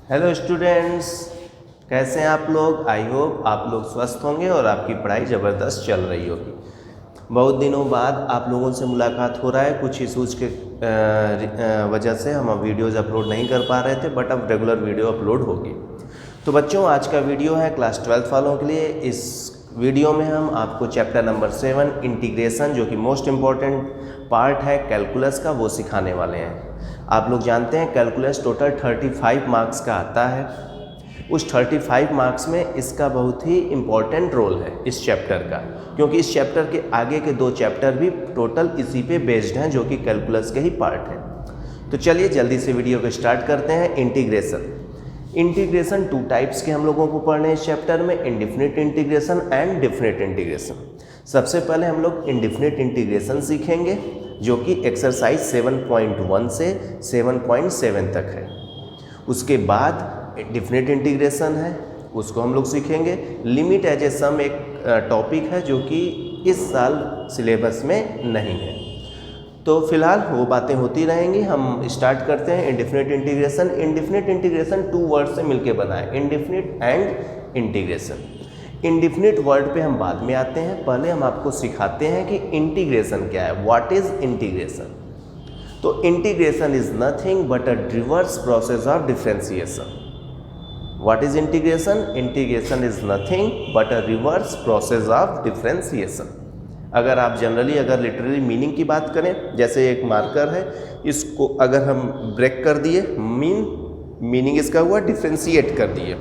Hello students, कैसे हैं आप लोग। आई होप आप लोग स्वस्थ होंगे और आपकी पढ़ाई ज़बरदस्त चल रही होगी। बहुत दिनों बाद आप लोगों से मुलाकात हो रहा है। कुछ इशूज़ के वजह से हम वीडियोज़ अपलोड नहीं कर पा रहे थे, बट अब रेगुलर वीडियो अपलोड होगी। तो बच्चों, आज का वीडियो है क्लास 12th वालों के लिए। इस वीडियो में हम आपको चैप्टर नंबर 7 इंटीग्रेशन, जो कि मोस्ट इम्पॉर्टेंट पार्ट है कैलकुलस का, वो सिखाने वाले हैं। आप लोग जानते हैं कैलकुलस टोटल 35 मार्क्स का आता है। उस 35 मार्क्स में इसका बहुत ही इम्पॉर्टेंट रोल है इस चैप्टर का, क्योंकि इस चैप्टर के आगे के 2 चैप्टर भी टोटल इसी पे बेस्ड हैं, जो कि कैलकुलस के ही पार्ट हैं। तो चलिए जल्दी से वीडियो को स्टार्ट करते हैं। इंटीग्रेशन 2 टाइप्स के हम लोगों को पढ़ने हैं इस चैप्टर में, indefinite integration and definite integration. सबसे पहले हम लोग इंडिफिनिट इंटीग्रेशन सीखेंगे, जो कि एक्सरसाइज 7.1 से 7.7 तक है। उसके बाद डिफिनिट इंटीग्रेशन है, उसको हम लोग सीखेंगे। लिमिट एज ए सम एक टॉपिक है जो कि इस साल सिलेबस में नहीं है। तो फिलहाल वो बातें होती रहेंगी। हम स्टार्ट करते हैं indefinite integration. Indefinite integration 2 word से मिलकर बना है, indefinite and integration. Indefinite word पे हम बाद में आते हैं, पहले हम आपको सिखाते हैं कि इंटीग्रेशन क्या है, व्हाट इज इंटीग्रेशन। तो integration is nothing but a reverse process of differentiation. What is integration? Integration is nothing but a reverse process of differentiation. अगर आप जनरली अगर लिटरली मीनिंग की बात करें, जैसे एक मार्कर है, इसको अगर हम ब्रेक कर दिए, मीनिंग इसका हुआ डिफरेंशिएट कर दिए,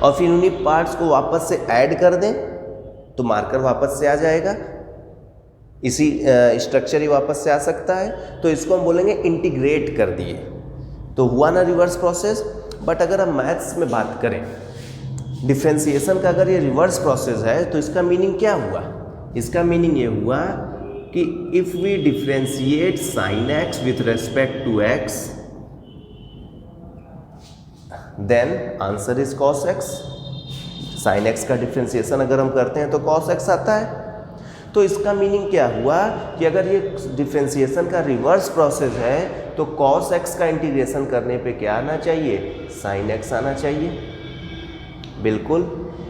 और फिर उन्हीं पार्ट्स को वापस से ऐड कर दें तो मार्कर वापस से आ जाएगा, इसी स्ट्रक्चर ही वापस से आ सकता है। तो इसको हम बोलेंगे इंटीग्रेट कर दिए, तो हुआ ना रिवर्स प्रोसेस। बट अगर हम मैथ्स में बात करें, डिफरेंशिएशन का अगर ये रिवर्स प्रोसेस है तो इसका मीनिंग क्या हुआ? इसका मीनिंग ये हुआ कि if we differentiate sine x with respect to x, then answer is cos x. Sine x का डिफरेंशिएशन अगर हम करते हैं तो कॉस एक्स आता है। तो इसका मीनिंग क्या हुआ कि अगर ये डिफरेंशिएशन का रिवर्स प्रोसेस है तो कॉस एक्स का इंटीग्रेशन करने पे क्या आना चाहिए? साइन एक्स आना चाहिए। बिल्कुल,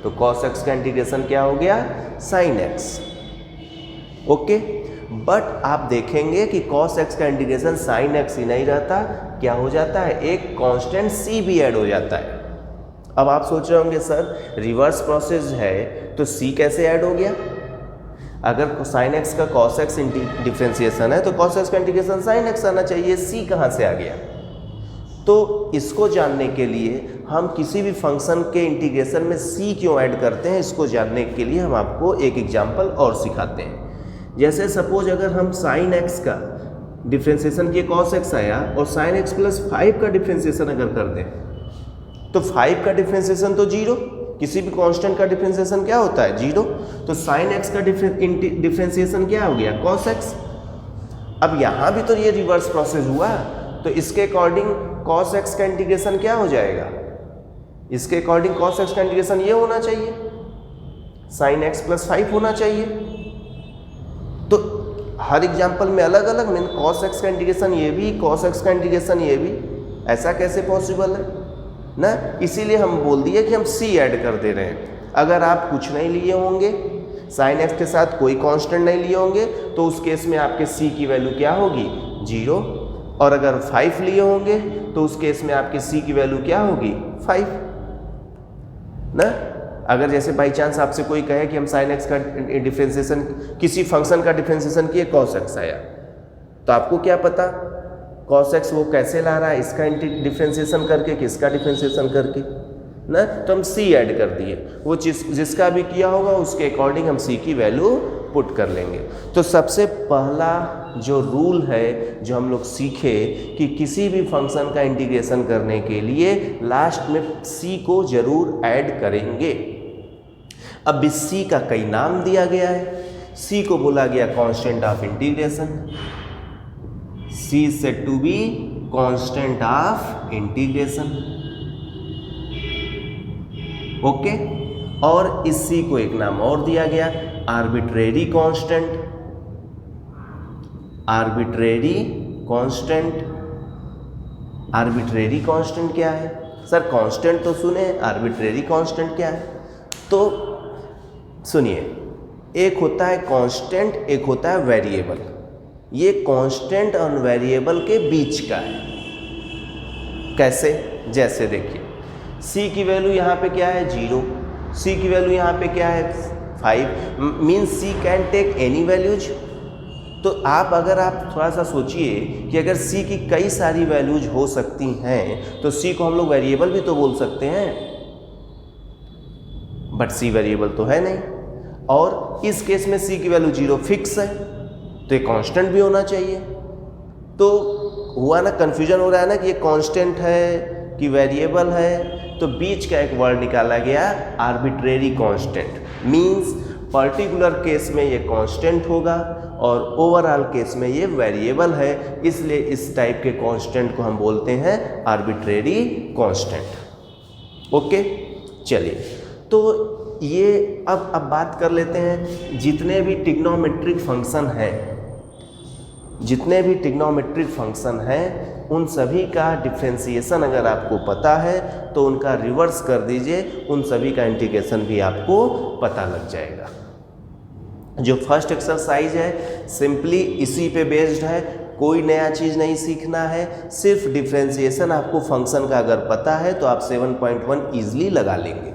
तो कॉस एक्स का इंटीग्रेशन क्या हो गया? Sine x. ओके, बट आप देखेंगे कि cos x का इंटीग्रेशन sin x ही नहीं रहता, क्या हो जाता है? एक कांस्टेंट c भी ऐड हो जाता है। अब आप सोच रहे होंगे सर रिवर्स प्रोसेस है तो c कैसे ऐड हो गया? अगर sin x का cos x डिफरेंशिएशन है तो cos x का इंटीग्रेशन sin x आना चाहिए, c कहाँ से आ गया? तो इसको जानने के लिए हम किसी भी फंक्शन के इंटीग्रेशन में c क्यों ऐड करते हैं, इसको जानने के लिए हम आपको एक एग्जाम्पल और सिखाते हैं। जैसे सपोज अगर हम sin x का डिफरेंशिएशन किए cos x आया, और sin x प्लस 5 का डिफरेंशिएशन अगर कर दें तो 5 का डिफरेंशिएशन तो 0, किसी भी कांस्टेंट का डिफरेंशिएशन क्या होता है? 0। तो sin x का डिफरेंशिएशन क्या हो गया? cos x। अब यहाँ भी तो ये रिवर्स प्रोसेस हुआ, तो इसके अकॉर्डिंग cos x का इंटीग्रेशन क्या हो जाएगा? इसके अकॉर्डिंग cos x का इंटीग्रेशन ये होना चाहिए, sin x प्लस 5 होना चाहिए। तो हर एग्जाम्पल में अलग अलग मीन cos x का इंटीग्रेशन ये भी, cos x का इंटीग्रेशन ये भी, ऐसा कैसे पॉसिबल है ना? इसीलिए हम बोल दिए कि हम c ऐड कर दे रहे हैं। अगर आप कुछ नहीं लिए होंगे, sin x के साथ कोई कांस्टेंट नहीं लिए होंगे, तो उस केस में आपके c की वैल्यू क्या होगी? 0। और अगर 5 लिए होंगे तो उस केस में आपके c की वैल्यू क्या होगी? 5 ना? अगर जैसे बाई चांस आपसे कोई कहे कि हम sin x का डिफरेंशिएशन, किसी फंक्शन का डिफरेंशिएशन किए, cos x आया, तो आपको क्या पता cos x वो कैसे ला रहा है? इसका डिफरेंशिएशन करके कि इसका डिफरेंशिएशन करके ना? तो हम c ऐड कर दिए, वो जिसका भी किया होगा उसके अकॉर्डिंग हम c की वैल्यू पुट कर लेंगे। तो सबसे पहला जो रूल है जो हम लोग सीखे कि किसी भी फंक्शन का इंटीग्रेशन करने के लिए लास्ट में c को जरूर ऐड करेंगे। अब इस c का कई नाम दिया गया है। c को बोला गया constant of integration, c is said to be constant of integration. Okay, और इस c को एक नाम और दिया गया आर्बिट्रेरी कांस्टेंट। आर्बिट्रेरी कांस्टेंट क्या है? सर कांस्टेंट तो सुने, आर्बिट्रेरी कांस्टेंट क्या है? तो सुनिए, एक होता है कांस्टेंट, एक होता है वेरिएबल। ये कांस्टेंट और वेरिएबल के बीच का है। कैसे? जैसे देखिए, c की वैल्यू यहाँ पे क्या है 0, c की वैल्यू यहाँ पे क्या है 5, means c can take any values. तो अगर आप थोड़ा सा सोचिए कि अगर c की कई सारी वैल्यूज हो सकती हैं तो c को हम लोग वेरिएबल भी तो बोल सकते हैं, बट c वेरिएबल तो है नहीं। और इस केस में c की वैल्यू 0 फिक्स है, तो ये कांस्टेंट भी होना चाहिए। तो हुआ ना, कंफ्यूजन हो रहा है ना कि ये कांस्टेंट है कि वेरिएबल है। तो बीच का एक वर्ड निकाला गया arbitrary constant, means particular case में ये कांस्टेंट होगा और ओवरऑल केस में ये वेरिएबल है, इसलिए इस टाइप के कांस्टेंट को हम बोलते हैं आर्बिट्रेरी कांस्टेंट। ओके, चलिए, तो ये अब बात कर लेते हैं जितने भी ट्रिग्नोमेट्रिक फंक्शन हैं, जितने भी ट्रिग्नोमेट्रिक फंक्शन हैं उन सभी का डिफरेंशिएशन अगर आपको पता है तो उनका रिवर्स कर दीजिए, उन सभी का इंटीग्रेशन भी आपको पता लग जाएगा। जो फर्स्ट एक्सरसाइज है सिंपली इसी पे बेस्ड है, कोई नया चीज़ नहीं सीखना है, सिर्फ डिफरेंशिएशन आपको फंक्शन का अगर पता है तो आप 7.1 ईजिली लगा लेंगे।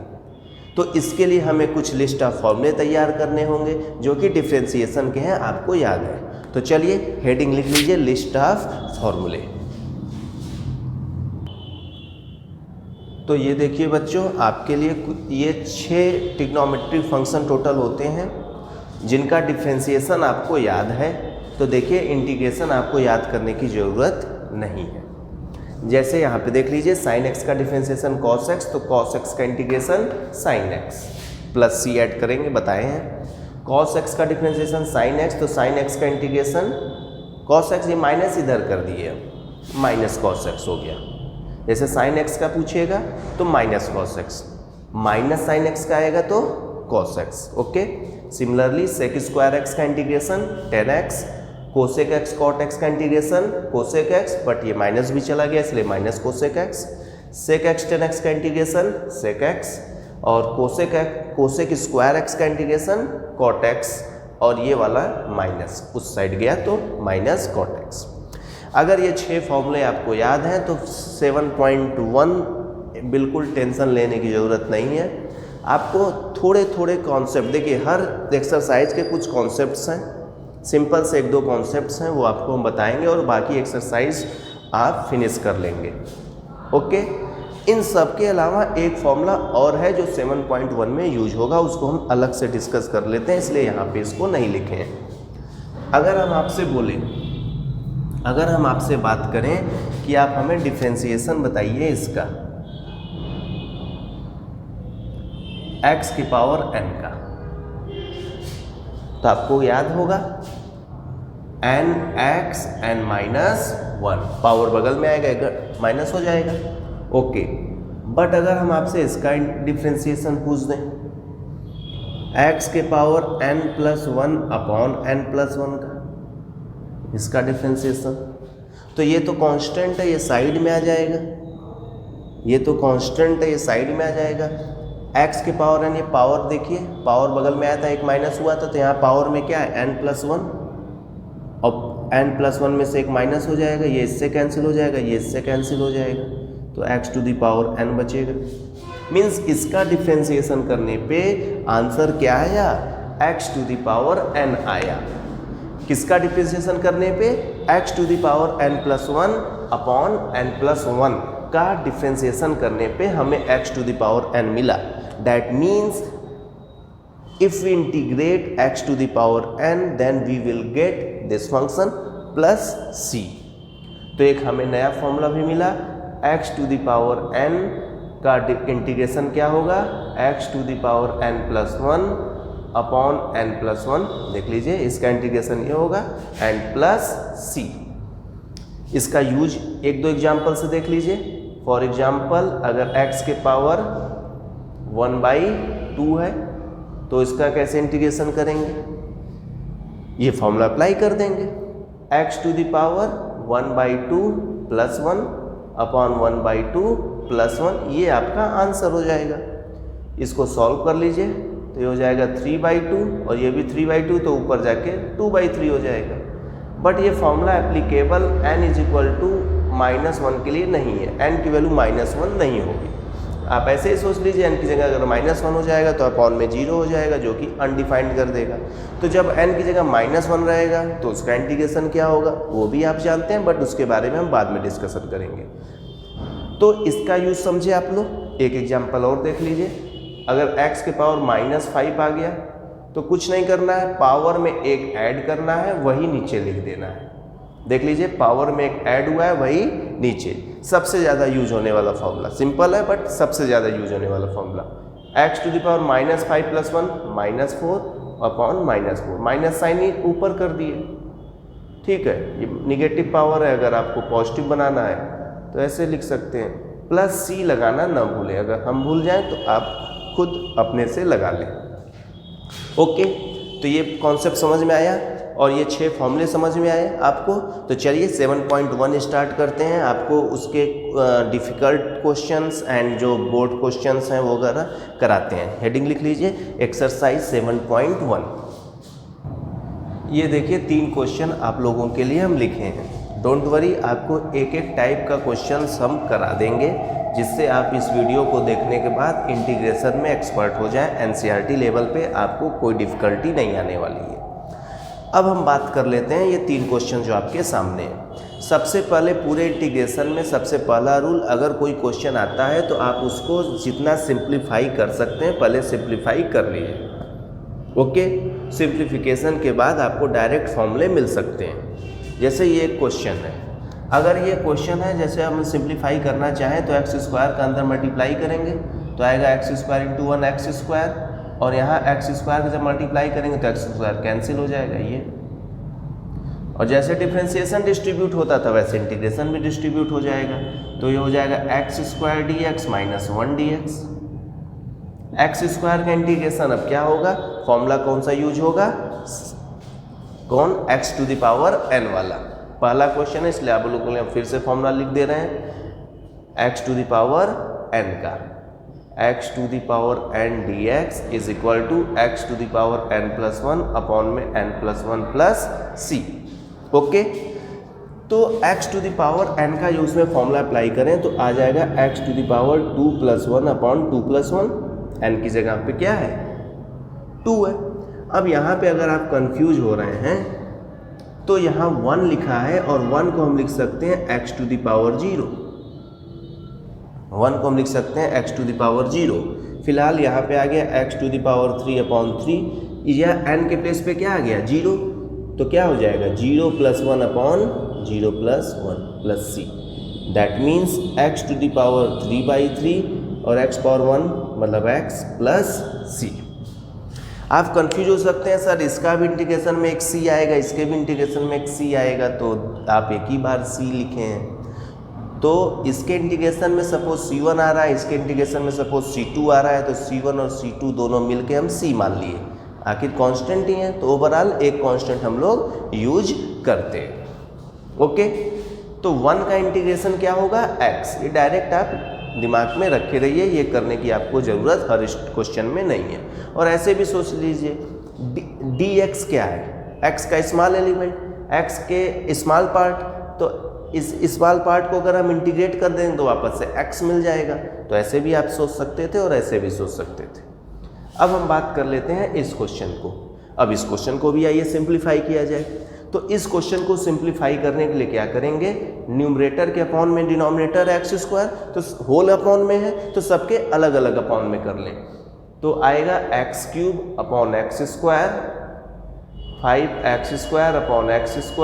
तो इसके लिए हमें कुछ लिस्ट ऑफ फॉर्मूले तैयार करने होंगे जो कि डिफरेंशिएशन के हैं, आपको याद है। तो चलिए हेडिंग लिख लीजिए, लिस्ट ऑफ फॉर्मूले। तो ये देखिए बच्चों, आपके लिए ये 6 ट्रिग्नोमेट्रिक फंक्शन टोटल होते हैं जिनका डिफरेंशिएशन आपको याद है। तो देखिए इंटीग्रेशन आपको याद करने की ज़रूरत नहीं है। जैसे यहाँ पे देख लीजिए, साइन एक्स का डिफरेंशिएशन कॉस एक्स, तो कॉस एक्स का इंटीग्रेशन साइन एक्स प्लस सी ऐड करेंगे, बताए हैं। कॉस एक्स का डिफरेंशिएशन साइन एक्स, तो साइन एक्स का इंटीग्रेशन कॉस एक्स, ये माइनस इधर कर दिए, माइनस कॉस एक्स हो गया। जैसे साइन एक्स का पूछिएगा तो minus cos X, minus sine x का आएगा तो cos X. Okay, similarly sec square x का integration tan X, cosec X cot X का इंटीग्रेशन कोसेक एक्स, बट ये माइनस भी चला गया इसलिए minus cosec X, sec X tan X का इंटीग्रेशन सेक एक्स, और कोसेक स्क्वायर एक्स का इंटीग्रेशन कॉट एक्स, और ये वाला माइनस उस साइड गया तो माइनस कॉट एक्स। अगर ये 6 फॉर्मूले आपको याद हैं तो 7.1 बिल्कुल टेंशन लेने की ज़रूरत नहीं है। आपको थोड़े थोड़े कॉन्सेप्ट, देखिए हर एक्सरसाइज के कुछ कॉन्सेप्ट्स हैं, सिंपल से 1-2 कॉन्सेप्ट्स हैं, वो आपको हम बताएंगे और बाकी एक्सरसाइज आप फिनिश कर लेंगे। ओके, इन सब के अलावा एक फॉर्मूला और है जो 7.1 में यूज होगा, उसको हम अलग से डिस्कस कर लेते हैं, इसलिए यहाँ पे इसको नहीं लिखे हैं। अगर हम आपसे बात करें कि आप हमें डिफरेंशिएशन बताइए इसका x की पावर n का, तो आपको याद होगा n x n minus 1, power बगल में आएगा माइनस हो जाएगा। ओके, बट अगर हम आपसे इसका डिफरेंशिएशन पूछ दें x के power n plus 1 upon n plus 1 का, इसका डिफरेंशिएशन, तो ये तो कांस्टेंट है, ये साइड में आ जाएगा, ये तो कांस्टेंट है, ये साइड में आ जाएगा। x के पावर n, ये पावर देखिए, पावर बगल में आया था, एक माइनस हुआ था, तो यहाँ पावर में क्या है n प्लस 1, और n प्लस 1 में से एक माइनस हो जाएगा, ये इससे कैंसिल हो जाएगा, ये इससे कैंसिल हो जाएगा, तो x to the power n बचेगा। मीन्स इसका डिफरेंशिएशन करने पे आंसर क्या आया, x to the power n आया। किसका डिफरेंशिएशन करने पे, x to the power n plus 1 upon n plus 1 का डिफरेंशिएशन करने पे हमें x to the power n मिला। That means if we integrate x to the power n then we will get this function plus c। तो एक हमें नया formula भी मिला, x to the power n का इंटीग्रेशन क्या होगा, x to the power n plus 1 upon n plus 1, देख लीजिए इसका इंटीग्रेशन ये होगा n प्लस c। इसका यूज 1-2 एग्जाम्पल से देख लीजिए। फॉर एग्जाम्पल, अगर x के पावर 1/2 है तो इसका कैसे इंटीग्रेशन करेंगे, ये फॉर्मूला अप्लाई कर देंगे, x to the power 1/2 plus 1 upon 1/2 +1, ये आपका आंसर हो जाएगा। इसको सॉल्व कर लीजिए तो ये हो जाएगा 3/2 और ये भी 3/2, तो ऊपर जाके 2/3 हो जाएगा। बट ये फॉर्मूला एप्लीकेबल n = -1 के लिए नहीं है, n की वैल्यू -1 नहीं होगी। आप ऐसे ही सोच लीजिए n की जगह अगर -1 हो जाएगा तो अपॉन में 0 हो जाएगा, जो कि अनडिफाइंड कर देगा। तो जब n की जगह -1 रहेगा तो उसका इंटीग्रेशन क्या होगा वो भी आप जानते हैं, बट उसके बारे में हम बाद में डिस्कशन करेंगे। तो इसका यूज समझे आप लोग। एक एग्जाम्पल और देख लीजिए। अगर x के पावर -5 आ गया तो कुछ नहीं करना है, पावर में एक ऐड करना है, वही नीचे लिख देना है। देख लीजिए, पावर में एक ऐड हुआ है, वही नीचे। सबसे ज़्यादा यूज होने वाला फॉर्मूला, सिंपल है बट सबसे ज़्यादा यूज होने वाला formula, x to the power -5 + 1 -4 upon -4, minus sign ही ऊपर कर दिए। ठीक है, ये निगेटिव पावर है, अगर आपको पॉजिटिव बनाना है तो ऐसे लिख सकते हैं। +c लगाना ना भूलें, अगर हम भूल जाएं तो आप खुद अपने से लगा लें। ओके, तो ये कॉन्सेप्ट समझ में आया और ये 6 फॉर्मूले समझ में आए आपको। तो चलिए 7.1 स्टार्ट करते हैं। आपको उसके डिफ़िकल्ट क्वेश्चंस एंड जो बोर्ड क्वेश्चंस हैं वो वगैरह कराते हैं। हेडिंग लिख लीजिए, एक्सरसाइज 7.1। ये देखिए 3 क्वेश्चन आप लोगों के लिए हम लिखे हैं। डोंट वरी, आपको एक एक टाइप का क्वेश्चन हम करा देंगे, जिससे आप इस वीडियो को देखने के बाद इंटीग्रेशन में एक्सपर्ट हो जाएं। एनसीईआरटी लेवल पे आपको कोई डिफ़िकल्टी नहीं आने वाली है। अब हम बात कर लेते हैं ये 3 क्वेश्चन जो आपके सामने हैं। सबसे पहले पूरे इंटीग्रेशन में सबसे पहला रूल, अगर कोई क्वेश्चन आता है तो आप उसको जितना सिंप्लीफाई कर सकते हैं पहले सिंप्लीफाई कर लीजिए। ओके, सिंप्लीफिकेशन के बाद आपको डायरेक्ट फॉर्मूले मिल सकते हैं। जैसे ये एक क्वेश्चन है, अगर ये क्वेश्चन है जैसे हम सिंप्लीफाई करना चाहें तो x² का अंदर मल्टीप्लाई करेंगे तो आएगा x² × 1x², और यहाँ x² का जब मल्टीप्लाई करेंगे तो x² कैंसिल हो जाएगा ये। और जैसे डिफरेंशिएशन डिस्ट्रीब्यूट होता था वैसे इंटीग्रेशन भी डिस्ट्रीब्यूट हो जाएगा, तो ये हो जाएगा x² dx - 1 dx। x² का इंटीग्रेशन अब क्या होगा, फॉर्मूला कौन सा यूज होगा, कौन, x to the power n वाला। पहला क्वेश्चन है इसलिए आप लोगों के लिए फिर से फॉर्मूला लिख दे रहे हैं, x to the power n का, x to the power n dx is equal to x to the power n+1 upon में n+1 + c। ओके, तो x to the power n का यूज में फॉर्मूला अप्लाई करें तो आ जाएगा x to the power 2+1 upon 2+1, n की जगह पे क्या है 2 है। अब यहाँ पे अगर आप कंफ्यूज हो रहे हैं तो यहाँ 1 लिखा है और 1 को हम लिख सकते हैं x टू द पावर 0, 1 को हम लिख सकते हैं x टू द पावर 0। फिलहाल यहाँ पे आ गया x टू द पावर 3/3, यह n के प्लेस पे क्या आ गया 0, तो क्या हो जाएगा 0 + 1 upon 0 + 1 + c। That means x to the power 3/3 और x पावर 1 मतलब x + c। आप कंफ्यूज हो सकते हैं सर इसका भी इंटीग्रेशन में एक c आएगा, इसके भी इंटीग्रेशन में एक c आएगा, तो आप एक ही बार c लिखे हैं। तो इसके इंटीग्रेशन में सपोज c1 आ रहा है, इसके इंटीग्रेशन में सपोज c2 आ रहा है, तो c1 और c2 दोनों मिलके हम c मान लिए, आखिर कांस्टेंट ही है, तो ओवरऑल एक कांस्टेंट हम लोग यूज करते हैं। ओके, तो 1 का इंटीग्रेशन क्या होगा x, ये डायरेक्ट आप दिमाग में रखे रहिए, ये करने की आपको ज़रूरत हर क्वेश्चन में नहीं है। और ऐसे भी सोच लीजिए dx क्या है, x का स्मॉल एलिमेंट, x के स्मॉल पार्ट, तो इस स्मॉल पार्ट को अगर हम इंटीग्रेट कर दें तो वापस से x मिल जाएगा। तो ऐसे भी आप सोच सकते थे और ऐसे भी सोच सकते थे। अब हम बात कर लेते हैं इस क्वेश्चन को। अब इस क्वेश्चन को भी आइए सिंप्लीफाई किया जाए। तो इस क्वेश्चन को सिंप्लीफाई करने के लिए क्या करेंगे, न्यूमरेटर के अपॉन में डिनोमिनेटर x², तो होल अपॉन में है तो सबके अलग अलग अपॉन में कर लें, तो आएगा x³ upon x², 5x² upon x²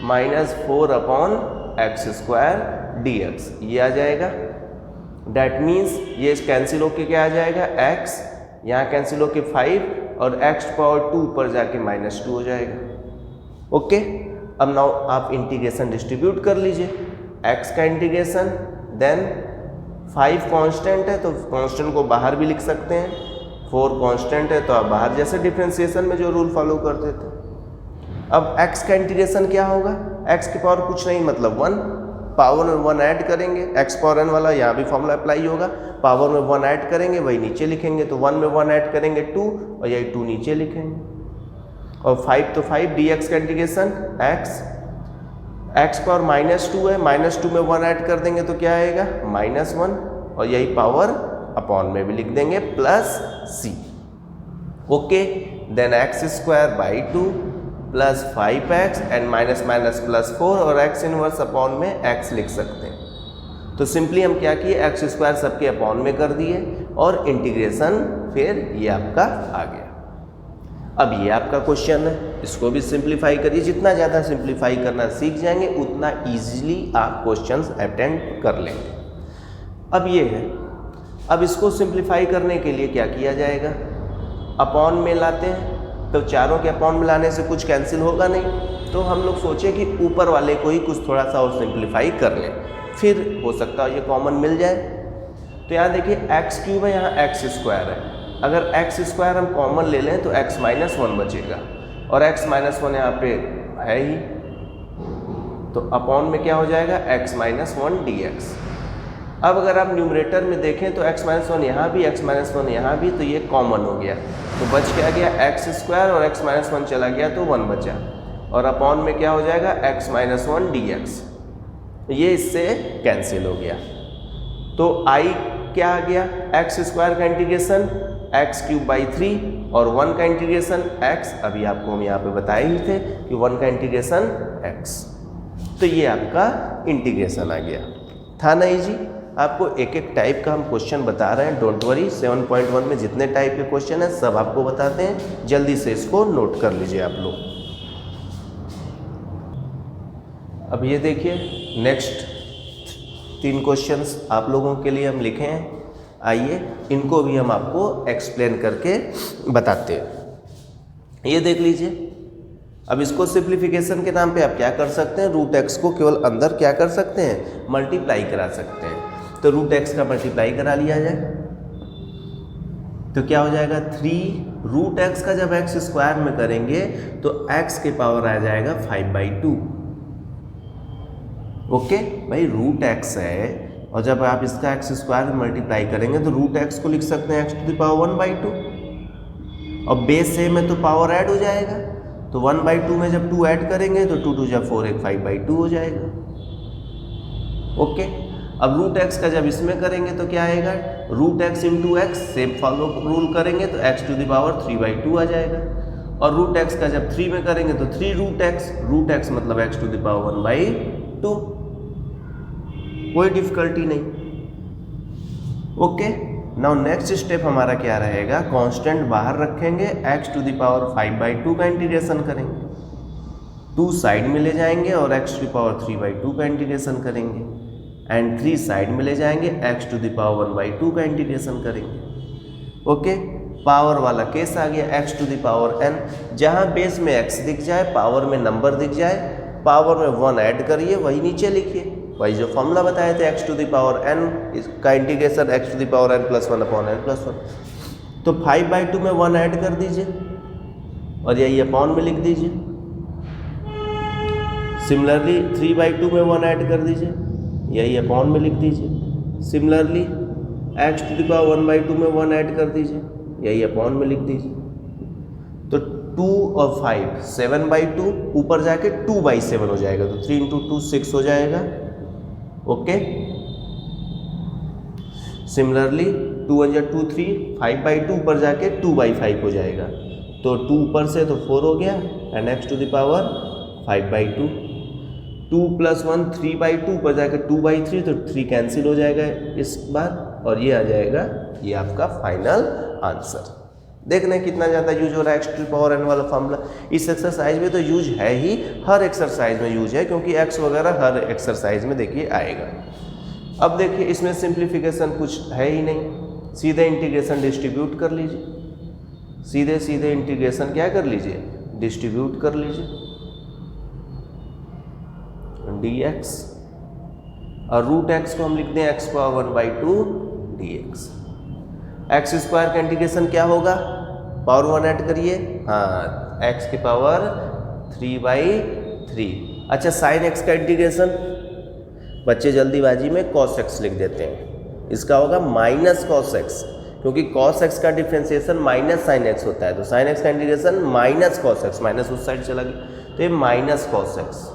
-4 upon x² dx, ये आ जाएगा। डैट मीन्स ये कैंसिल होके क्या आ जाएगा x, यहाँ कैंसिल होके 5 और x⁴ पर जाके -2 हो जाएगा। ओके, अब नाउ आप इंटीग्रेशन डिस्ट्रीब्यूट कर लीजिए, x का इंटीग्रेशन, देन 5 कांस्टेंट है तो कांस्टेंट को बाहर भी लिख सकते हैं, 4 कांस्टेंट है तो आप बाहर जैसे डिफरेंशिएशन में जो रूल फॉलो करते थे। अब x का इंटीग्रेशन क्या होगा, x की पावर कुछ नहीं मतलब 1, पावर में 1 ऐड करेंगे, एक्स पावर n वाला यहाँ भी फॉर्मूला अप्लाई होगा, पावर में 1 ऐड करेंगे वही नीचे लिखेंगे, तो 1 में 1 ऐड करेंगे 2 और यही 2 नीचे लिखेंगे, और 5 तो 5 dx का इंटीग्रेशन एक्स पावर -2 है, -2 में 1 ऐड कर देंगे तो क्या आएगा -1 और यही पावर अपॉन में भी लिख देंगे +c। ओके, देन x² 2 प्लस 5x एंड माइनस माइनस +4 और x इनवर्स अपॉन में x लिख सकते हैं। तो सिंपली हम क्या किए, x² सबके अपॉन में कर दिए और इंटीग्रेशन फिर ये आपका आ गया। अब ये आपका क्वेश्चन है, इसको भी सिंप्लीफाई करिए, जितना ज़्यादा सिंप्लीफाई करना सीख जाएंगे उतना ईजिली आप क्वेश्चंस अटेंड कर लेंगे। अब ये है, अब इसको सिंप्लीफाई करने के लिए क्या किया जाएगा, अपॉन में लाते हैं, तो चारों के अपॉन में लाने से कुछ कैंसिल होगा नहीं, तो हम लोग सोचे कि ऊपर वाले को ही कुछ थोड़ा सा और सिंप्लीफाई कर लें, फिर हो सकता है ये कॉमन मिल जाए। तो यहाँ देखिए x³ है, यहाँ x² है, अगर x² हम कॉमन ले लें तो x - 1 बचेगा और x - 1 यहाँ पे है ही, तो अपॉन में क्या हो जाएगा x - 1 dx। अब अगर आप न्यूमरेटर में देखें तो x - 1 यहाँ भी, x - 1 यहाँ भी, तो ये कॉमन हो गया, तो बच क्या गया x² और x - 1 चला गया तो 1 बचा, और अपॉन में क्या हो जाएगा x - 1 dx, ये इससे कैंसिल हो गया। तो I क्या आ गया, x² का इंटीग्रेशन x³ 3 और 1 का इंटीग्रेशन x, अभी आपको हम यहाँ पे बताए ही थे कि 1 का इंटीग्रेशन x, तो ये आपका इंटीग्रेशन आ गया। था नहीं जी, आपको एक एक टाइप का हम क्वेश्चन बता रहे हैं, डोंट वरी, 7.1 में जितने टाइप के क्वेश्चन हैं सब आपको बताते हैं, जल्दी से इसको नोट कर लीजिए आप लोग। अब ये देखिए नेक्स्ट 3 क्वेश्चंस आप लोगों के लिए हम लिखे हैं, आइए इनको भी हम आपको एक्सप्लेन करके बताते हैं। ये देख लीजिए, अब इसको सिंप्लीफिकेशन के नाम पे आप क्या कर सकते हैं, √x को केवल अंदर क्या कर सकते हैं, मल्टीप्लाई करा सकते हैं। तो √x का मल्टीप्लाई करा लिया जाए तो क्या हो जाएगा 3, √x का जब x² में करेंगे तो x के पावर आ जाएगा 5/2। ओके भाई, √x है और जब आप इसका x² में मल्टीप्लाई करेंगे तो √x को लिख सकते हैं x⁻² 1/2 और बेस सेम है तो पावर ऐड हो जाएगा, तो 1/2 में जब 2 ऐड करेंगे तो 2 × 4 5/2 हो जाएगा। ओके, अब √x का जब इसमें करेंगे तो क्या आएगा, √x × x same follow rule करेंगे तो x⁻³ 3/2 आ जाएगा, और √x का जब 3 में करेंगे तो 3√x मतलब x⁻² 1/2, कोई डिफिकल्टी नहीं। ओके, नाउ नेक्स्ट स्टेप हमारा क्या रहेगा, कांस्टेंट बाहर रखेंगे, x⁻² 5/2 का इंटीग्रेशन करेंगे, 2 साइड में ले जाएंगे और x⁻³ का इंटीग्रेशन करेंगे, एंड 3 साइड में ले जाएंगे, x⁻² 1/2 का इंटीग्रेशन करेंगे। ओके, पावर वाला केस आ गया, x⁻n, जहाँ बेस में x दिख जाए, पावर में नंबर दिख जाए, पावर में 1 ऐड करिए, वही नीचे लिखिए, वही जो फॉर्मूला बताए थे x⁻n का इंटीग्रेशन x⁻n + 1 अपॉन n + 1, तो 5/2 में 1 ऐड कर दीजिए और यही अपॉन में लिख दीजिए। सिमिलरली 3/2 में 1 ऐड कर दीजिए, यही अपॉन में लिख दीजिए। सिमिलरली x⁻1/2 में 1 ऐड कर दीजिए, यही अपॉन में लिख दीजिए। तो 2 और 5 7/2, ऊपर जाके 2/7 हो जाएगा, तो 3 × 2 6 हो जाएगा। ओके, सिमिलरली 2 × 2 3, 5/2 ऊपर जाके 2/5 हो जाएगा, तो 2 ऊपर से तो 4 हो गया, एंड x⁻5/2, 2 + 1 3/2 ऊपर जाके 2/3, तो 3 कैंसिल हो जाएगा इस बार, और ये आ जाएगा ये आपका फाइनल आंसर। देखना कितना ज़्यादा यूज हो रहा है x⁻n वाला फॉर्मूला, इस एक्सरसाइज में तो यूज है ही, हर एक्सरसाइज में यूज है, क्योंकि x वगैरह हर एक्सरसाइज में देखिए आएगा। अब देखिए इसमें सिंप्लीफिकेशन कुछ है ही नहीं, सीधे इंटीग्रेशन डिस्ट्रीब्यूट कर लीजिए, सीधे सीधे इंटीग्रेशन क्या कर लीजिए, डिस्ट्रीब्यूट कर लीजिए, dx, और √x को हम लिखते हैं x⁻1/2 dx। x² का इंटीग्रेशन क्या होगा, पावर 1 ऐड करिए, हाँ x की पावर 3/3। अच्छा, sin x का इंटीग्रेशन, बच्चे जल्दीबाजी में cos x लिख देते हैं, इसका होगा माइनस cos x, क्योंकि cos x का डिफ्रेंसिएशन माइनस साइन x होता है, तो साइन x का integration minus cos x, minus उस साइड चला गया, तो ये माइनस cos x।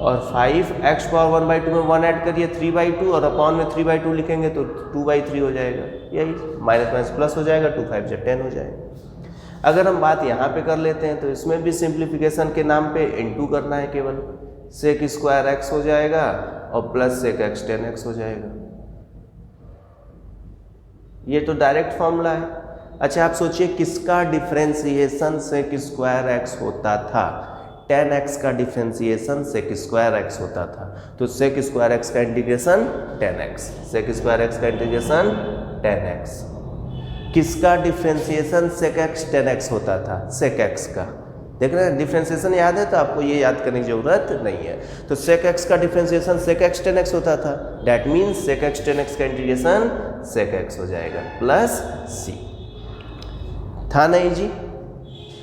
और 5x पावर 1/2 में 1 ऐड करिए 3/2, और अपॉन में 3/2 लिखेंगे तो 2/3 हो जाएगा, यही माइनस माइनस प्लस हो जाएगा, 2 5 से 10 हो जाएगा। अगर हम बात यहाँ पे कर लेते हैं तो इसमें भी सिंप्लीफिकेशन के नाम पे इनटू करना है, केवल सेक स्क्वायर x हो जाएगा और प्लस सेक x 10x हो जाएगा, ये तो डायरेक्ट फॉर्मूला है। अच्छा आप सोचिए किसका डिफ्रेंसिएशन सेक स्क्वायर x होता था, 10x का डिफ्रेंसिएशन सेक स्क्वायर x होता था, तो सेक स्क्वायर x का integration 10x, sec square x का इंटीग्रेशन 10x। किसका डिफ्रेंसिएशन सेक x 10x होता था, सेक x का, देख रहे हैं डिफ्रेंसिएशन याद है तो आपको ये याद करने की जरूरत नहीं है। तो सेक x का डिफ्रेंसिएशन सेक x 10x होता था, that means sec x 10x का इंटीग्रेशन सेक x हो जाएगा प्लस c, था नहीं जी?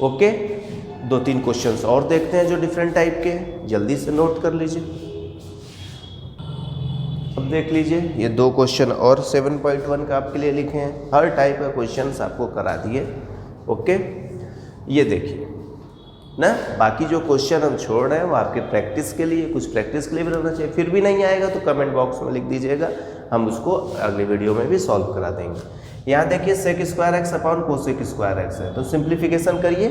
ओके, 2-3 क्वेश्चंस और देखते हैं जो डिफरेंट टाइप के हैं, जल्दी से नोट कर लीजिए। अब देख लीजिए ये 2 क्वेश्चन और 7.1 का आपके लिए लिखे हैं, हर टाइप का क्वेश्चंस आपको करा दिए। ओके, ये देखिए ना, बाकी जो क्वेश्चन हम छोड़ रहे हैं वो आपके प्रैक्टिस के लिए, कुछ प्रैक्टिस के लिए भी रहना चाहिए। फिर भी नहीं आएगा तो कमेंट बॉक्स में लिख दीजिएगा, हम उसको अगले वीडियो में भी सॉल्व करा देंगे। यहाँ देखिए sec square x upon cosec square x है, तो सिंप्लीफिकेशन करिए।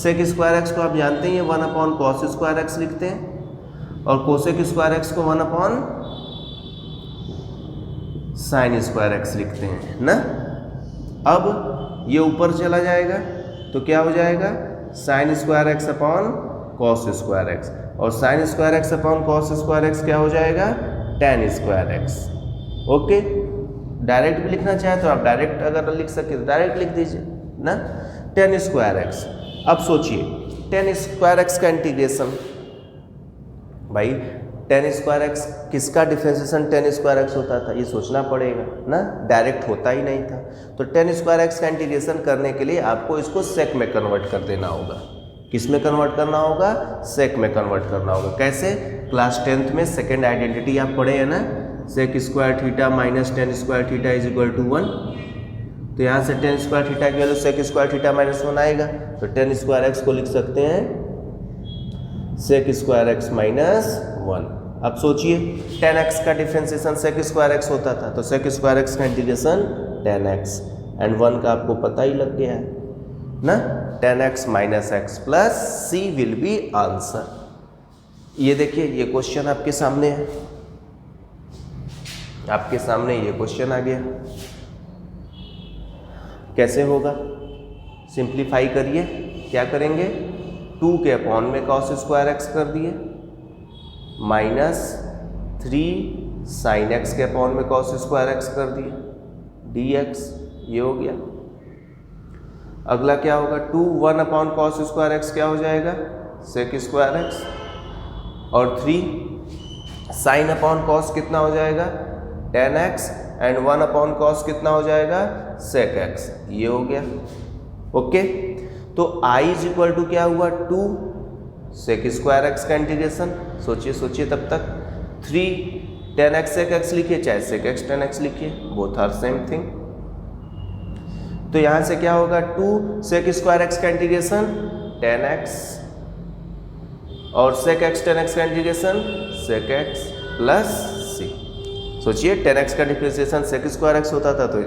सेक स्क्वायर एक्स को आप जानते हैं 1 अपॉन कॉस स्क्वायर एक्स लिखते हैं, और कोसेक स्क्वायर एक्स को 1 अपॉन साइन स्क्वायर एक्स लिखते हैं ना। अब ये ऊपर चला जाएगा तो क्या हो जाएगा, sine square x upon cos square X, और sine square x upon cos square X क्या हो जाएगा, tan square X. Okay, direct भी लिखना चाहे तो आप डायरेक्ट अगर लिख सके तो डायरेक्ट लिख दीजिए ना, टेन स्क्वायर एक्स। अब सोचिए टेन स्क्वायर एक्स का इंटीग्रेशन, भाई टेन स्क्वायर एक्स किसका डिफरेंशिएशन टेन स्क्वायर एक्स होता था, ये सोचना पड़ेगा ना, डायरेक्ट होता ही नहीं था। तो टेन स्क्वायर एक्स का इंटीग्रेशन करने के लिए आपको इसको सेक में कन्वर्ट कर देना होगा। किस में कन्वर्ट करना होगा, सेक में कन्वर्ट करना होगा। कैसे, क्लास 10th में सेकेंड आइडेंटिटी आप पढ़े हैं ना, sec square theta minus tan square theta is equal to 1। तो यहाँ से टेन स्क्वायर थीटा की value sec square theta minus 1 आएगा, तो टेन स्क्वायर एक्स को लिख सकते हैं सेक स्क्वायर एक्स माइनस 1। अब सोचिए 10x का डिफरेंशिएशन सेक स्क्वायर एक्स होता था, तो सेक स्क्वायर एक्स का इंटीग्रेशन 10x, एंड 1 का आपको पता ही लग गया है ना, 10x minus x plus c will be answer. ये देखिए ये क्वेश्चन आपके सामने है, आपके सामने ये क्वेश्चन आ गया। कैसे होगा, सिंप्लीफाई करिए, क्या करेंगे, 2 के अपॉन में कॉस स्क्वायर एक्स कर दिए, माइनस 3 साइन एक्स के अपॉन में कॉस स्क्वायर एक्स कर दिए dx, ये हो गया। अगला क्या होगा, 2 1 अपॉन कॉस स्क्वायर एक्स क्या हो जाएगा, सेक स्क्वायर एक्स, और 3 साइन अपॉन कॉस कितना हो जाएगा 10x, एंड 1 अपॉन कॉस कितना हो जाएगा सेक एक्स, ये हो गया। ओके, तो i इज इक्वल टू क्या हुआ 2 सेक स्क्वायर एक्स का इंटीग्रेशन, सोचिए सोचिए तब तक, 3 10x सेक एक्स लिखिए चाहे सेक एक्स 10x लिखिए, बोथ आर सेम थिंग। तो यहां से क्या होगा, 2 सेक स्क्वायर एक्स का इंटीग्रेशन 10x, और सेक एक्स 10x का integration sec x plus c। सोचिए 10x का डिफरेंशिएशन सेक स्क्वायर एक्स होता था, तो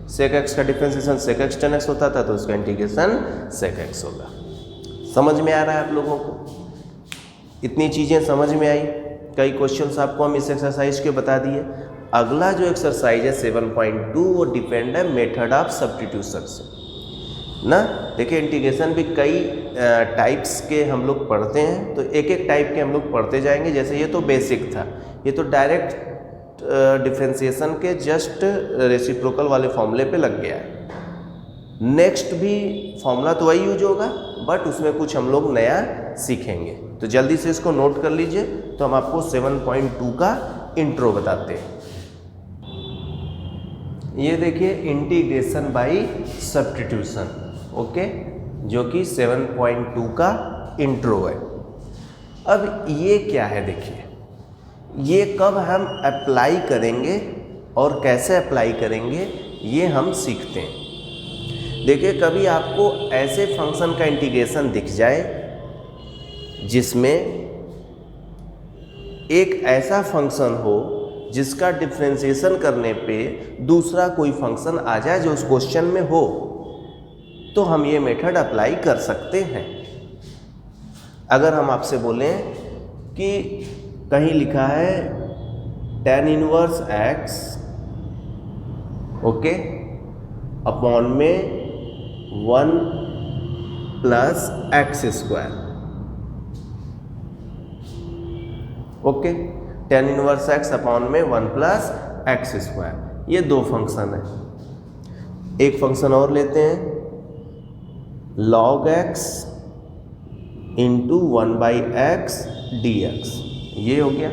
सेक एक्स का डिफरेंशिएशन सेक एक्स 10x होता था, तो उसका इंटीग्रेशन सेक एक्स होगा। समझ में आ रहा है आप लोगों को, इतनी चीज़ें समझ में आई। कई क्वेश्चंस आपको हम इस एक्सरसाइज के बता दिए। अगला जो एक्सरसाइज है 7.2 वो डिपेंड है मेथड ऑफ सब्स्टिट्यूशन से ना। देखिए इंटीग्रेशन भी कई टाइप्स के हम लोग पढ़ते हैं, तो एक एक टाइप के हम लोग पढ़ते जाएंगे। जैसे ये तो बेसिक था, ये तो डायरेक्ट डिफरेंशिएशन के जस्ट रेसिप्रोकल वाले फॉर्मूले पे लग गया है। नेक्स्ट भी फॉर्मूला तो वही यूज होगा, बट उसमें कुछ हम लोग नया सीखेंगे। तो जल्दी से इसको नोट कर लीजिए, तो हम आपको 7.2 का इंट्रो बताते हैं। ये देखिए इंटीग्रेशन बाय सब्स्टिट्यूशन, ओके, जो कि 7.2 का इंट्रो है। अब ये क्या है, देखिए ये कब हम अप्लाई करेंगे और कैसे अप्लाई करेंगे ये हम सीखते हैं। देखिए, कभी आपको ऐसे फंक्शन का इंटीग्रेशन दिख जाए जिसमें एक ऐसा फंक्शन हो जिसका डिफरेंशिएशन करने पे दूसरा कोई फंक्शन आ जाए जो उस क्वेश्चन में हो, तो हम ये मेथड अप्लाई कर सकते हैं। अगर हम आपसे बोलें कि कहीं लिखा है tan inverse x, okay, upon में 1 plus x square, okay, tan inverse x upon में 1 प्लस एक्स स्क्वायर, ये दो फंक्शन है। एक फंक्शन और लेते हैं, log x into 1/x dx, ये हो गया।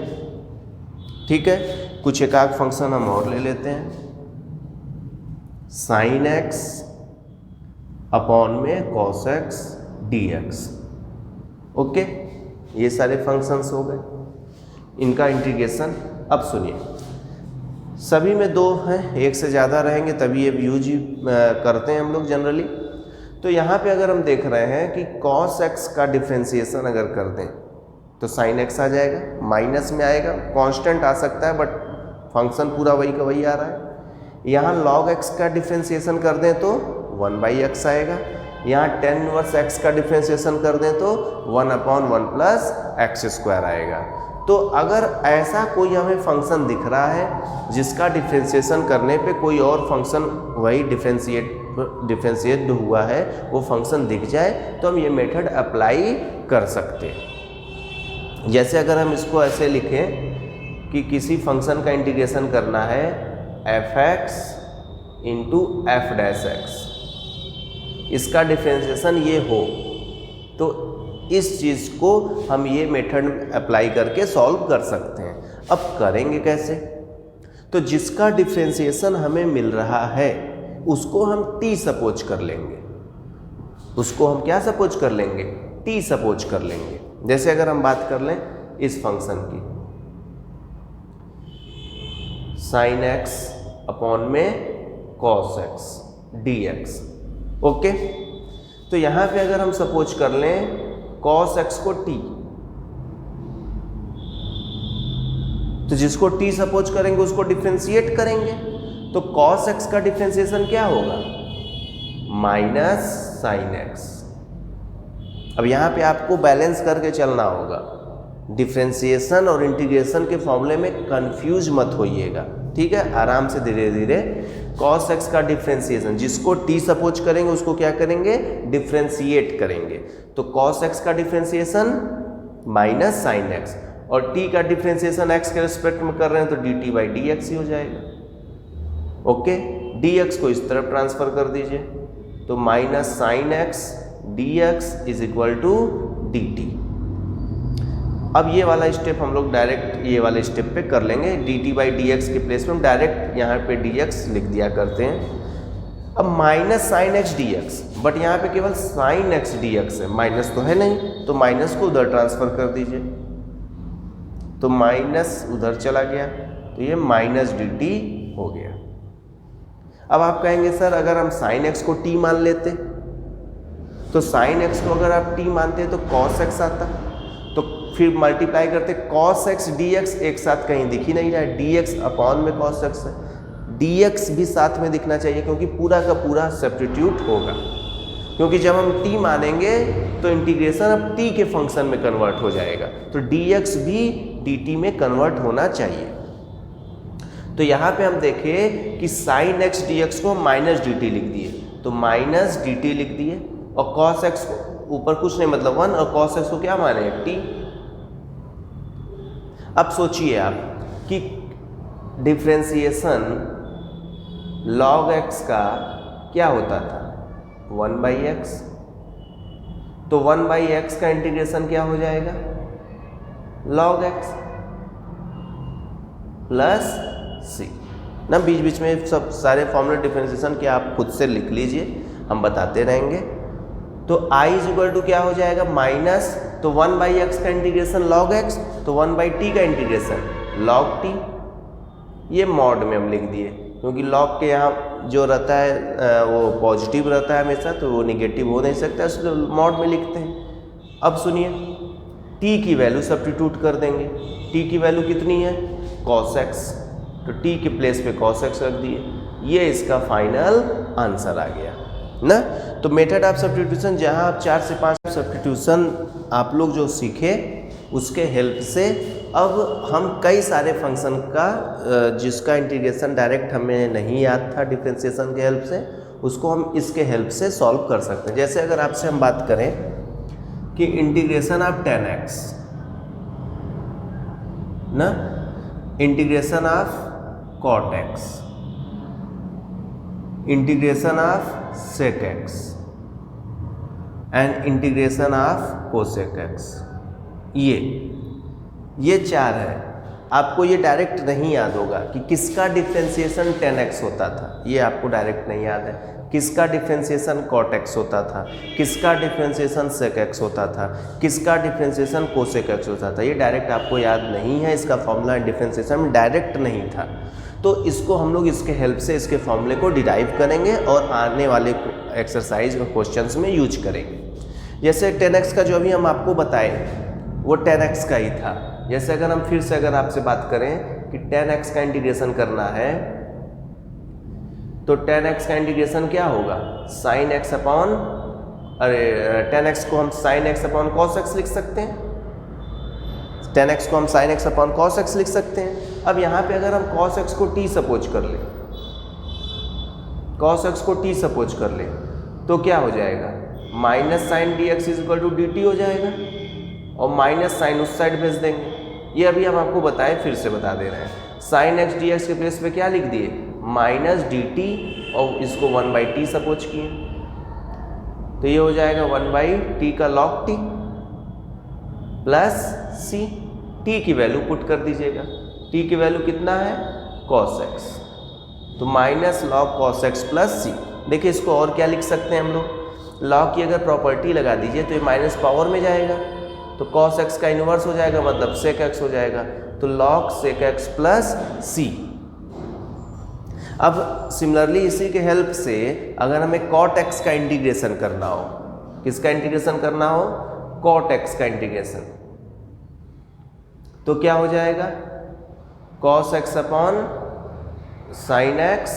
ठीक है, कुछ एक आध फंक्शन हम और ले लेते हैं, sin x अपॉन में cos x dx, ओके, ये सारे फंक्शंस हो गए, इनका इंटीग्रेशन। अब सुनिए, सभी में दो हैं, एक से ज़्यादा रहेंगे तभी ये यूज करते हैं हम लोग जनरली। तो यहाँ पे अगर हम देख रहे हैं कि cos x का डिफ्रेंसिएशन अगर कर दें तो sin x आ जाएगा, माइनस में आएगा, कांस्टेंट आ सकता है बट फंक्शन पूरा वही का वही आ रहा है। यहाँ log x का डिफ्रेंसिएशन कर दें तो 1/x आएगा, यहाँ tan इनवर्स x का डिफ्रेंसिएशन कर दें तो 1/1 प्लस एक्स स्क्वायर आएगा। तो अगर ऐसा कोई हमें फंक्शन दिख रहा है जिसका डिफ्रेंसिएशन करने पे कोई और फंक्शन वही डिफ्रेंशिएट हुआ है वो फंक्शन दिख जाए तो हम ये मेथड अप्लाई कर सकते हैं। जैसे अगर हम इसको ऐसे लिखें कि किसी फंक्शन का इंटीग्रेशन करना है f(x) इंटू f'(x), इसका डिफ्रेंशिएशन ये हो तो इस चीज़ को हम ये मेथड अप्लाई करके सॉल्व कर सकते हैं। अब करेंगे कैसे? तो जिसका डिफ्रेंशिएशन हमें मिल रहा है उसको हम t सपोज कर लेंगे, उसको हम क्या सपोज कर लेंगे? t सपोज कर लेंगे। जैसे अगर हम बात कर लें इस फंक्शन की sin x अपॉन में cos x dx, ओके। तो यहाँ पे अगर हम सपोज कर लें cos x को t, तो जिसको t सपोज करेंगे उसको डिफ्रेंशिएट करेंगे तो cos x का डिफ्रेंशिएशन क्या होगा? Minus sin x। अब यहाँ पे आपको बैलेंस करके चलना होगा, डिफ्रेंशिएशन और इंटीग्रेशन के फॉर्मूले में कंफ्यूज मत होइएगा, ठीक है। आराम से धीरे धीरे cos x का डिफ्रेंशिएशन जिसको t सपोज करेंगे उसको क्या करेंगे? डिफ्रेंशिएट करेंगे। तो cos x का डिफ्रेंशिएशन माइनस sin x और t का डिफ्रेंशिएशन x के रिस्पेक्ट में कर रहे हैं तो dt/dx ही हो जाएगा, ओके। dx को इस तरफ ट्रांसफर कर दीजिए तो minus sin x dx is equal to dt। अब ये वाला स्टेप हम लोग डायरेक्ट ये वाले स्टेप पे कर लेंगे, dt/dx के प्लेस में हम डायरेक्ट यहाँ पे dx लिख दिया करते हैं। अब minus sin x dx, but यहाँ पे केवल sin x dx है, माइनस तो है नहीं, तो माइनस को उधर ट्रांसफर कर दीजिए तो माइनस उधर चला गया तो ये माइनस dt हो गया। अब आप कहेंगे सर अगर हम sin x को t मान लेते तो sin x को अगर आप t मानते तो cos x आता, तो फिर मल्टीप्लाई करते cos x dx एक साथ कहीं दिख ही नहीं रहा है, dx अपॉन में cos x है, dx भी साथ में दिखना चाहिए क्योंकि पूरा का पूरा सब्स्टिट्यूट होगा, क्योंकि जब हम t मानेंगे तो इंटीग्रेशन अब t के फंक्शन में कन्वर्ट हो जाएगा तो dx भी dt में कन्वर्ट होना चाहिए। तो यहाँ पे हम देखें कि sin x dx को माइनस dt लिख दिए तो माइनस dt लिख दिए और cos x को ऊपर कुछ नहीं मतलब 1 और cos x को क्या माने? t। अब सोचिए आप कि डिफ्रेंशिएशन log x का क्या होता था? 1/x, तो 1/x का इंटीग्रेशन क्या हो जाएगा? log x प्लस c ना, बीच बीच में सब सारे फॉर्मूला डिफरेंशिएशन के आप खुद से लिख लीजिए, हम बताते रहेंगे। तो i इज इक्वल टू क्या हो जाएगा? माइनस, तो 1/x का इंटीग्रेशन log x, तो 1/t का इंटीग्रेशन log t, ये मॉड में हम लिख दिए क्योंकि log के यहाँ जो रहता है वो पॉजिटिव रहता है हमेशा, तो वो निगेटिव हो नहीं सकता, इसलिए मॉड में लिखते हैं। अब सुनिए, t की वैल्यू सब्स्टिट्यूट कर देंगे। t की वैल्यू कितनी है? cos x, तो t के प्लेस पे cos x रख दिए। ये इसका फाइनल आंसर आ गया ना। तो मेथड ऑफ सब्स्टिट्यूशन, जहाँ आप 4 से 5 सब्स्टिट्यूशन आप लोग जो सीखे उसके हेल्प से अब हम कई सारे फंक्शन का जिसका इंटीग्रेशन डायरेक्ट हमें नहीं याद था डिफरेंशिएशन के हेल्प से, उसको हम इसके हेल्प से सॉल्व कर सकते हैं। जैसे अगर आपसे हम बात करें कि इंटीग्रेशन ऑफ 10x ना, integration of cot x, integration of sec x and integration of cosec x, ये 4 है। आपको ये डायरेक्ट नहीं याद होगा कि किसका डिफरेंशिएशन 10x होता था, ये आपको डायरेक्ट नहीं याद है। किसका डिफरेंशिएशन cot x होता था, किसका डिफरेंशिएशन sec x होता था, किसका डिफरेंशिएशन cosec x होता था, ये डायरेक्ट आपको याद नहीं है। इसका फॉर्मूला डिफरेंशिएशन में डायरेक्ट नहीं था, तो इसको हम लोग इसके हेल्प से इसके फॉर्मूले को डिराइव करेंगे और आने वाले एक्सरसाइज और क्वेश्चंस में यूज करेंगे। जैसे 10x का जो अभी हम आपको बताए वो 10x का ही था। जैसे अगर हम फिर से अगर आपसे बात करें कि 10x का इंटीग्रेशन करना है, तो 10x का इंटीग्रेशन क्या होगा? sin x अपॉन 10x को हम sin x upon cos x लिख सकते हैं, 10x को हम sin x upon cos x लिख सकते हैं। अब यहाँ पे अगर हम cos x को t सपोज कर ले, cos x को t सपोज कर ले, तो क्या हो जाएगा? Minus sine dx is equal to dt हो जाएगा, और माइनस साइन उस साइड भेज देंगे। ये अभी हम आपको बताएं, फिर से बता दे रहे हैं। साइन x dx के प्लेस पे क्या लिख दिए? माइनस dt, और इसको 1/t सपोज किए, तो ये हो जाएगा 1/t का log t plus c। t की वैल्यू पुट कर दीजिएगा, t की वैल्यू कितना है? cos x, तो minus log cos x plus c। देखिए इसको और क्या लिख सकते हैं हम लोग? log की अगर प्रॉपर्टी लगा दीजिए तो ये माइनस पावर में जाएगा, तो cos x का इन्वर्स हो जाएगा, मतलब sec x हो जाएगा, तो log sec x plus c। अब सिमिलरली इसी के हेल्प से अगर हमें cot x का इंटीग्रेशन करना हो, किसका इंटीग्रेशन करना हो? cot x का इंटीग्रेशन, तो क्या हो जाएगा? cos x upon sin x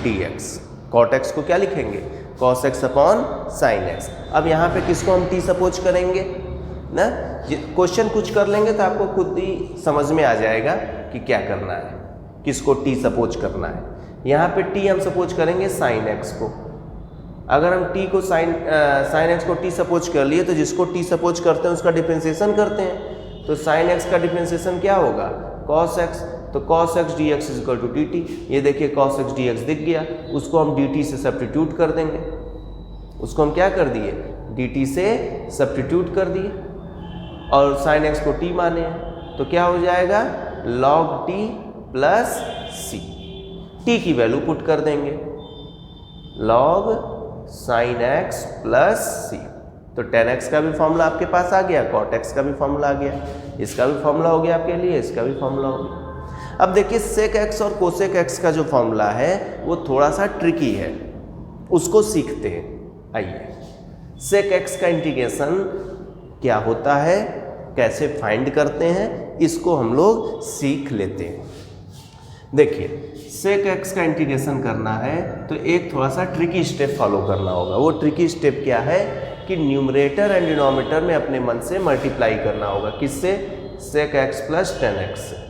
dx। cot x को क्या लिखेंगे? cos x upon sin x। अब यहाँ पे किसको हम t सपोज करेंगे ना, क्वेश्चन कुछ कर लेंगे तो आपको खुद ही समझ में आ जाएगा कि क्या करना है, किसको t सपोज करना है। यहाँ पे t हम सपोज करेंगे sin x को। अगर हम t को sin x को t सपोज कर लिए, तो जिसको t सपोज करते हैं उसका डिफरेंशिएशन करते हैं, तो sin x का डिफरेंशिएशन क्या होगा? cos x, तो cos x dx is equal to dt। ये देखिए cos x dx दिख गया, उसको हम dt से सब्स्टिट्यूट कर देंगे। उसको हम क्या कर दिए? dt से सब्स्टिट्यूट कर दिए, और sin x को t माने हैं, तो क्या हो जाएगा? log t plus c। t की वैल्यू पुट कर देंगे, log sin x plus c। तो 10x का भी फॉर्मूला आपके पास आ गया, cot x का भी फॉर्मूला आ गया, इसका भी फॉर्मूला हो गया आपके लिए, इसका भी फॉर्मूला हो गया। अब देखिए sec x और cosec x का जो फॉर्मूला है वो थोड़ा सा ट्रिकी है, उसको सीखते हैं। आइए, sec x का इंटीग्रेशन क्या होता है, कैसे फाइंड करते हैं, इसको हम लोग सीख लेते हैं। देखिए sec x का इंटीग्रेशन करना है तो एक थोड़ा सा ट्रिकी स्टेप फॉलो करना होगा। वो ट्रिकी स्टेप क्या है कि न्यूमरेटर एंड डिनोमिनेटर में अपने मन से मल्टीप्लाई करना होगा। किससे? sec x प्लस 10x से।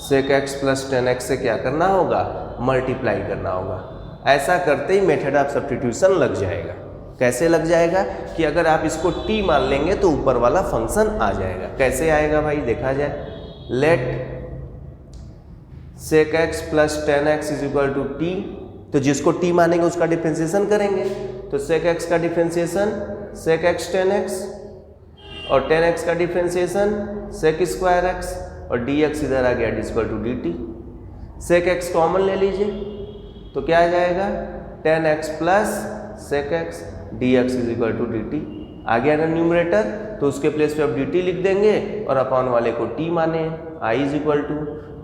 sec x प्लस 10x से क्या करना होगा? मल्टीप्लाई करना होगा। ऐसा करते ही मेथड ऑफ सब्स्टिट्यूशन लग जाएगा। कैसे लग जाएगा कि अगर आप इसको t मान लेंगे तो ऊपर वाला फंक्शन आ जाएगा। कैसे आएगा भाई, देखा जाए। Let sec x plus 10x is equal to t, तो जिसको t मानेंगे उसका डिफरेंशिएशन करेंगे, तो sec x का डिफरेंशिएशन sec x 10x, और 10x का डिफरेंशिएशन sec स्क्वायर x, और dx इधर आ गया equal to dt। sec x common ले लीजिए, तो क्या आ जाएगा? 10x plus sec x dx is equal to dt। आ गया ना न्यूमरेटर, तो उसके प्लेस पे अब dt लिख देंगे और अपॉन वाले को t माने, i इज इक्वल टू,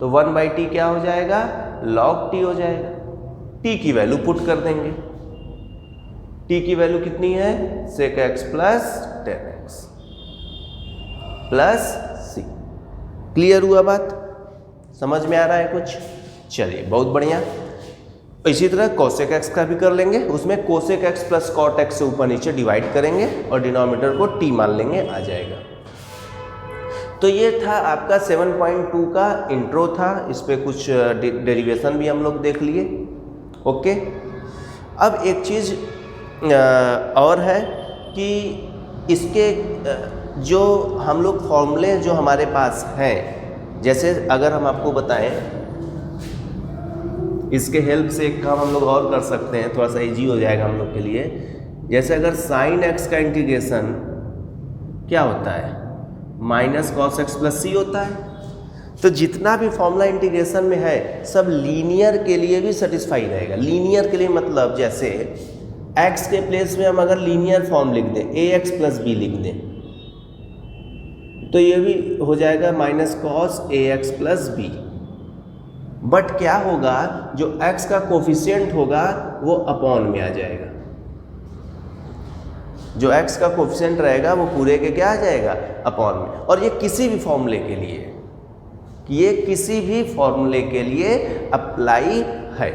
तो 1/t क्या हो जाएगा, log t हो जाएगा। t की वैल्यू पुट कर देंगे, t की वैल्यू कितनी है, sec x plus 10x plus c। Clear हुआ बात, समझ में आ रहा है कुछ? चलिए बहुत बढ़िया। इसी तरह कोसेक एक्स का भी कर लेंगे, उसमें cosec x plus cot x से ऊपर नीचे डिवाइड करेंगे और डिनोमिनेटर को t मान लेंगे, आ जाएगा। तो ये था आपका 7.2 का इंट्रो था, इस पे कुछ डेरिवेशन भी हम लोग देख लिए। ओके, अब एक चीज़ और है कि इसके जो हम लोग फॉर्मूले जो हमारे पास हैं, जैसे अगर हम आपको बताएं, इसके हेल्प से एक काम हम लोग और कर सकते हैं, थोड़ा सा इजी हो जाएगा हम लोग के लिए। जैसे अगर साइन एक्स का इंटीग्रेशन क्या होता है, माइनस कॉस एक्स प्लस सी होता है, तो जितना भी फॉर्मूला इंटीग्रेशन में है सब लीनियर के लिए भी सेटिस्फाई रहेगा। लीनियर के लिए मतलब जैसे एक्स के प्लेस में हम अगर लीनियर फॉर्म लिख दें, ए एक्स प्लस बी लिख दें, तो ये भी हो जाएगा minus cos a x plus b. But क्या होगा, जो x का कोफिशिएंट होगा वो अपॉन में आ जाएगा, जो x का कोफिशिएंट रहेगा वो पूरे के क्या आ जाएगा, अपॉन में। और ये किसी भी फॉर्मूले के लिए, ये किसी भी फॉर्मूले के लिए अप्लाई है।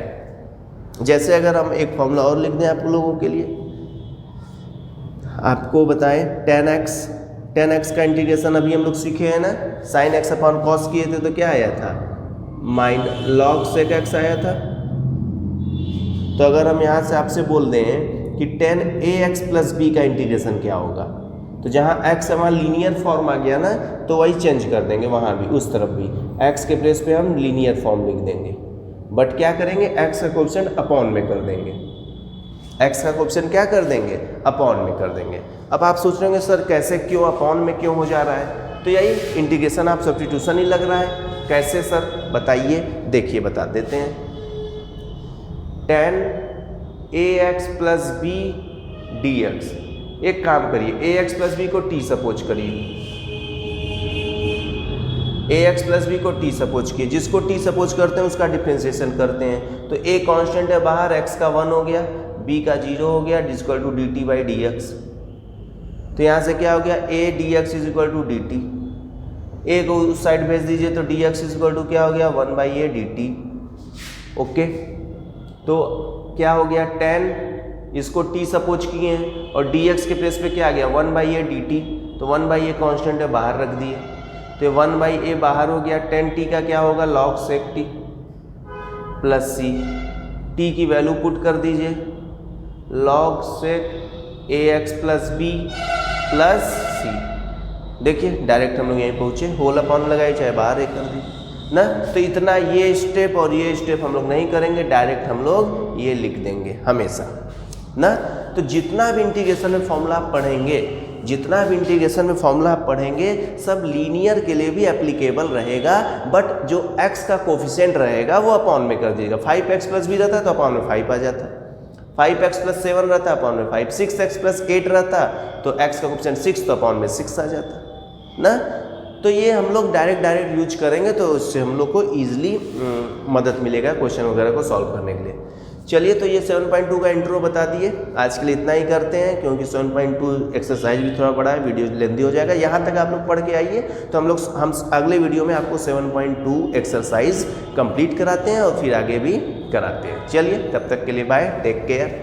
जैसे अगर हम एक फॉर्मूला और लिख दें आप लोगों के लिए, आपको बताएं tan x का इंटीग्रेशन अभी हम लोग सीखे हैं ना, sin x अपॉन कॉस किए थे तो क्या आया था, log sec x आया था। तो अगर हम यहाँ से आपसे बोल दें कि tan ax प्लस b का इंटीग्रेशन क्या होगा, तो जहाँ x हमारा लीनियर फॉर्म आ गया ना, तो वही चेंज कर देंगे, वहाँ भी उस तरफ भी x के प्लेस पे हम लीनियर फॉर्म लिख देंगे। बट क्या करेंगे, x का कोएफिशिएंट अपॉन में कर देंगे, x का कोएफिशिएंट क्या कर देंगे, अपॉन में कर देंगे। अब आप सोच रहे होंगे सर कैसे, क्यों अपॉन में क्यों हो जा रहा है, तो यही इंटीग्रेशन आप सब्स्टिट्यूशन ही लग रहा है। कैसे सर बताइए, देखिए बता देते हैं। tan ax plus b d x, एक काम करिए, ax प्लस बी को t सपोज करिए, ax प्लस बी को t सपोज किए, जिसको t सपोज करते हैं उसका डिफरेंशिएशन करते हैं। तो a कांस्टेंट है बाहर, x का 1 हो गया, b का 0 हो गया, equal to dt by d x. तो यहाँ से क्या हो गया, a dx is equal to dt, a को उस साइड भेज दीजिए तो dx इज इक्वल टू क्या हो गया, 1/a dt। ओके, तो क्या हो गया, tan इसको t सपोज किए हैं और dx के प्लेस पे क्या आ गया, 1/a dt। तो 1/a कांस्टेंट है बाहर रख दिए, तो 1/a बाहर हो गया, tan t का क्या होगा, log sec t plus c, t की वैल्यू पुट कर दीजिए, log sec ax plus b plus c। देखिए डायरेक्ट हम लोग यहीं पहुँचे, होल अपॉन लगाए चाहे बाहर एक कर दी ना। तो इतना ये स्टेप और ये स्टेप हम लोग नहीं करेंगे, डायरेक्ट हम लोग ये लिख देंगे हमेशा ना। तो जितना भी इंटीग्रेशन में फॉर्मूला आप पढ़ेंगे, जितना भी इंटीग्रेशन में फॉर्मूला आप पढ़ेंगे सब लीनियर के लिए भी एप्लीकेबल रहेगा। बट जो x का कोफिशिएंट रहेगा वो अपॉन में कर दीजिएगा। 5x प्लस b रहता है तो अपॉन में 5 आ जाता, 5x प्लस 7 रहता है अपॉन में 5, 6x प्लस 8 रहता तो x का कोफिशिएंट 6 तो अपॉन में 6 आ जाता ना। तो ये हम लोग डायरेक्ट यूज करेंगे तो उससे हम लोग को ईजिली मदद मिलेगा क्वेश्चन वगैरह को सॉल्व करने के लिए। चलिए, तो ये 7.2 का इंट्रो बता दिए, आज के लिए इतना ही करते हैं क्योंकि 7.2 एक्सरसाइज भी थोड़ा बड़ा है, वीडियो लेंदी हो जाएगा। यहाँ तक आप लोग पढ़ के आइए तो हम अगले वीडियो में आपको 7.2 एक्सरसाइज कंप्लीट कराते हैं और फिर आगे भी कराते हैं। चलिए, तब तक के लिए बाय, टेक केयर।